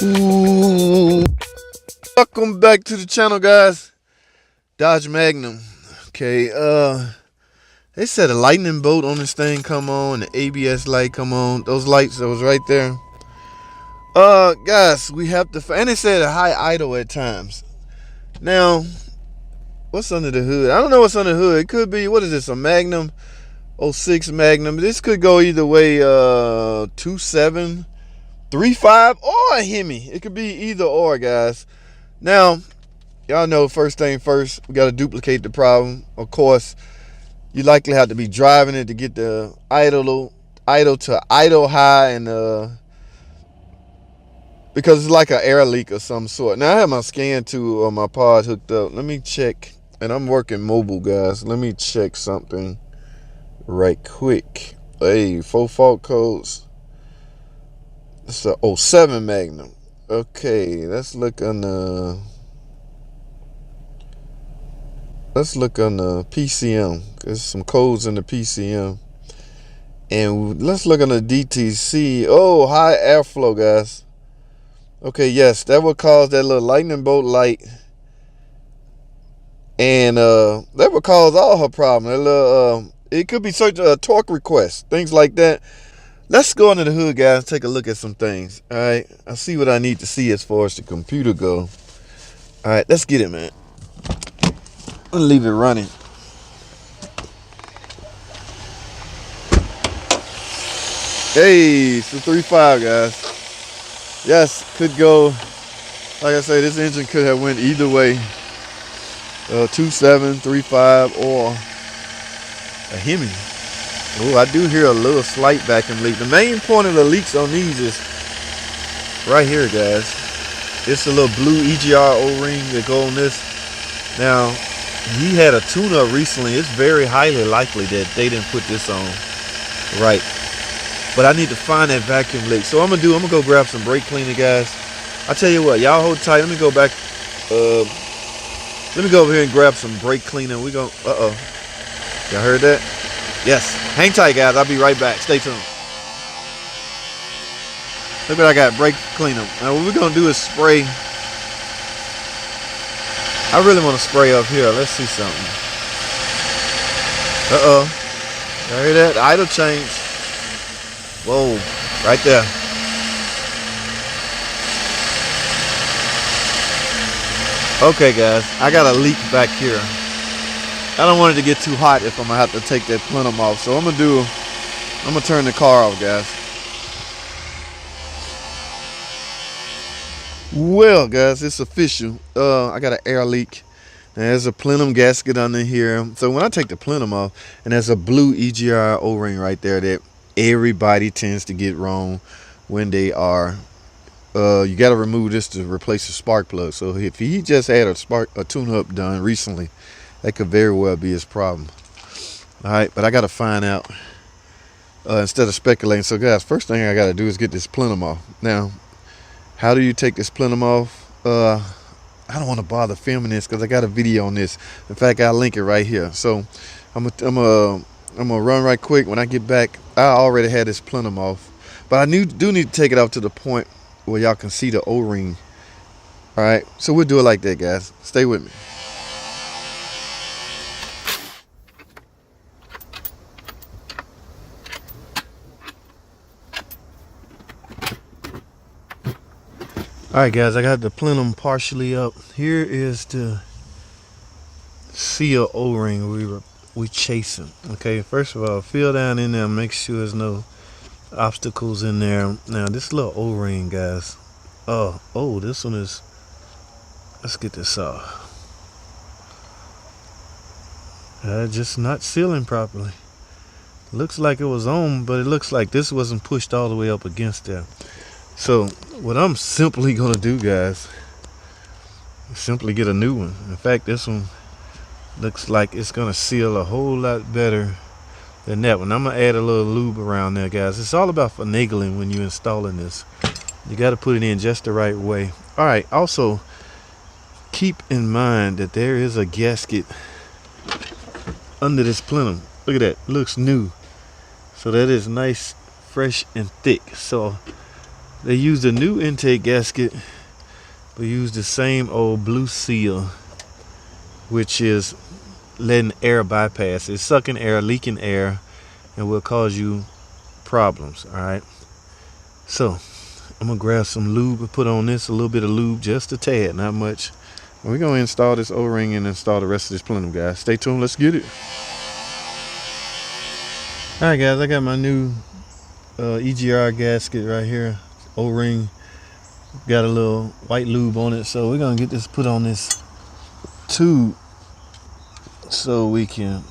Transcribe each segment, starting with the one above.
Ooh. Welcome back to the channel, guys. Dodge Magnum. Okay, they said a lightning bolt on this thing come on, the ABS light come on. Those lights that was right there. Guys, we have to, and they said a high idle at times. Now, what's under the hood? I don't know what's under the hood. It could be, what is this, a Magnum? 06 Magnum. This could go either way, 2.7, 3.5, or a Hemi. It could be either or, guys. Now, y'all know first thing first, we got to duplicate the problem. Of course, you likely have to be driving it to get the idle to idle high, and because it's like an air leak of some sort. Now I have my scan tool on my pod hooked up. Let me check, and I'm working mobile, guys. Let me check something right quick. Hey, 4 fault codes. It's a 07 Magnum. Okay, let's look on the PCM. There's some codes in the PCM. And let's look on the DTC. Oh, high airflow, guys. Okay, yes, that would cause that little lightning bolt light. And that would cause all her problem. That little, it could be such a torque request, things like that. Let's go under the hood, guys, take a look at some things. All right, I see what I need to see as far as the computer go. All right, let's get it, man. I'm gonna leave it running. Hey, it's a 3.5, guys. Yes, could go. Like I say, this engine could have went either way. 2.7, 3.5, or a Hemi. Oh, I do hear a little slight vacuum leak. The main point of the leaks on these is right here, guys. It's a little blue EGR O-ring that go on this. Now, he had a tune-up recently. It's very highly likely that they didn't put this on right. But I need to find that vacuum leak. So I'm gonna go grab some brake cleaner, guys. I tell you what, y'all hold tight. Let me go back. Let me go over here and grab some brake cleaner. We go. Y'all heard that? Yes. Hang tight, guys. I'll be right back. Stay tuned. Look what I got. Brake cleaner. Now what we're gonna do is spray. I really want to spray up here. Let's see something. Y'all hear that? Idle change. Whoa. Right there. Okay, guys. I got a leak back here. I don't want it to get too hot if I'm gonna have to take that plenum off. So I'm gonna turn the car off, guys. Well, guys, it's official. I got an air leak. There's a plenum gasket under here. So when I take the plenum off, and there's a blue EGR O-ring right there that everybody tends to get wrong when they are. You got to remove this to replace the spark plug. So if he just had a tune-up done recently, that could very well be his problem. All right, but I got to find out instead of speculating. So, guys, first thing I got to do is get this plenum off. Now, how do you take this plenum off? I don't want to bother filming this because I got a video on this. In fact, I'll link it right here. So I'm gonna run right quick. When I get back, I already had this plenum off, but I do need to take it off to the point where y'all can see the O-ring. All right, so we'll do it like that, guys. Stay with me. All right, guys, I got the plenum partially up. Here is the seal O-ring we chasing. Okay, first of all, feel down in there, make sure there's no obstacles in there. Now, this little O-ring, guys. Oh, this one is. Let's get this off. Just not sealing properly. Looks like it was on, but it looks like this wasn't pushed all the way up against there. So what I'm simply gonna do, guys, is simply get a new one. In fact, this one looks like it's gonna seal a whole lot better than that one. I'm gonna add a little lube around there, guys. It's all about finagling when you're installing this. You got to put it in just the right way. All right, also keep in mind that there is a gasket under this plenum. Look at that, it looks new. So that is nice, fresh and thick. So They used a new intake gasket, but used the same old blue seal, which is letting air bypass. It's sucking air, leaking air, and will cause you problems. All right. So I'm gonna grab some lube and put on this, a little bit of lube, just a tad, not much. We're gonna install this O-ring and install the rest of this plenum, guys. Stay tuned. Let's get it. All right, guys. I got my new EGR gasket right here. O-ring, got a little white lube on it, so we're gonna get this put on this tube so we can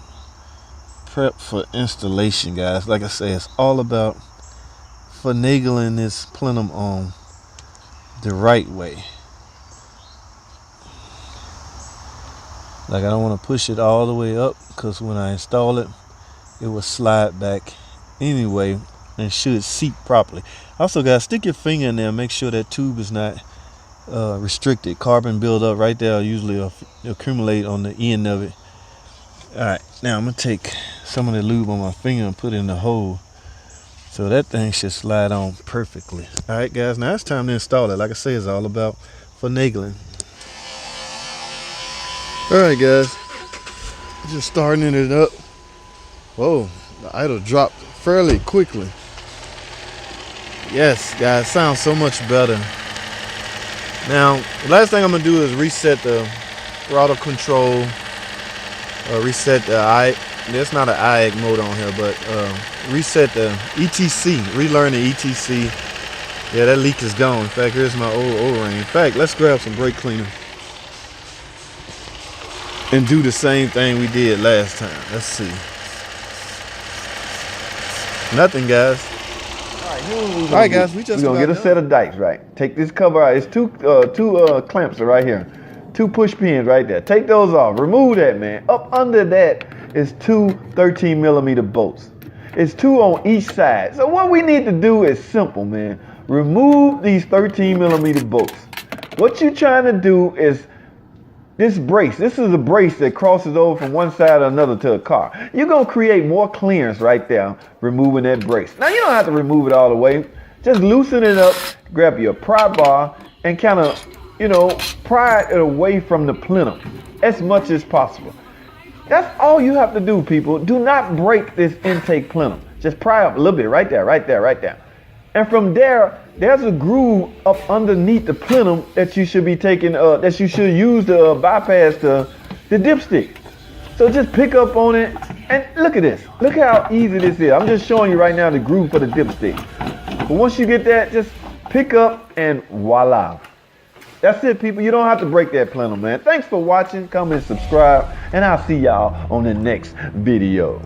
prep for installation, guys. Like I say, it's all about finagling this plenum on the right way. Like, I don't want to push it all the way up, because when I install it, it will slide back anyway and should seat properly. Also, guys, stick your finger in there, make sure that tube is not restricted. Carbon buildup right there usually accumulate on the end of it. All right, now I'm gonna take some of the lube on my finger and put it in the hole, so that thing should slide on perfectly. All right, guys, now it's time to install it. Like I say, it's all about finagling. All right, guys, just starting it up. Whoa, the idle dropped fairly quickly. Yes, guys, sounds so much better. Now, the last thing I'm gonna do is reset the throttle control, reset the there's not an IAC mode on here, but reset the ETC, relearn the ETC. Yeah, that leak is gone. In fact, here's my old O-ring. In fact, let's grab some brake cleaner and do the same thing we did last time. Let's see. Nothing, guys. All right, guys, we're gonna get a set of dikes, right? Take this cover out. It's two clamps are right here, 2 push pins right there. Take those off. Remove that, man. Up under that is 2 13mm bolts. It's 2 on each side. So what we need to do is simple, man. Remove these 13mm bolts. What you're trying to do is this brace. This is a brace that crosses over from one side or another to a car. You're going to create more clearance right there, removing that brace. Now, you don't have to remove it all the way. Just loosen it up, grab your pry bar, and kind of, pry it away from the plenum as much as possible. That's all you have to do, people. Do not break this intake plenum. Just pry up a little bit right there, right there, right there. And from there, there's a groove up underneath the plenum that you should be taking, that you should use to bypass the dipstick. So just pick up on it, and look at this. Look how easy this is. I'm just showing you right now the groove for the dipstick. But once you get that, just pick up and voila. That's it, people. You don't have to break that plenum, man. Thanks for watching. Comment, subscribe, and I'll see y'all on the next video.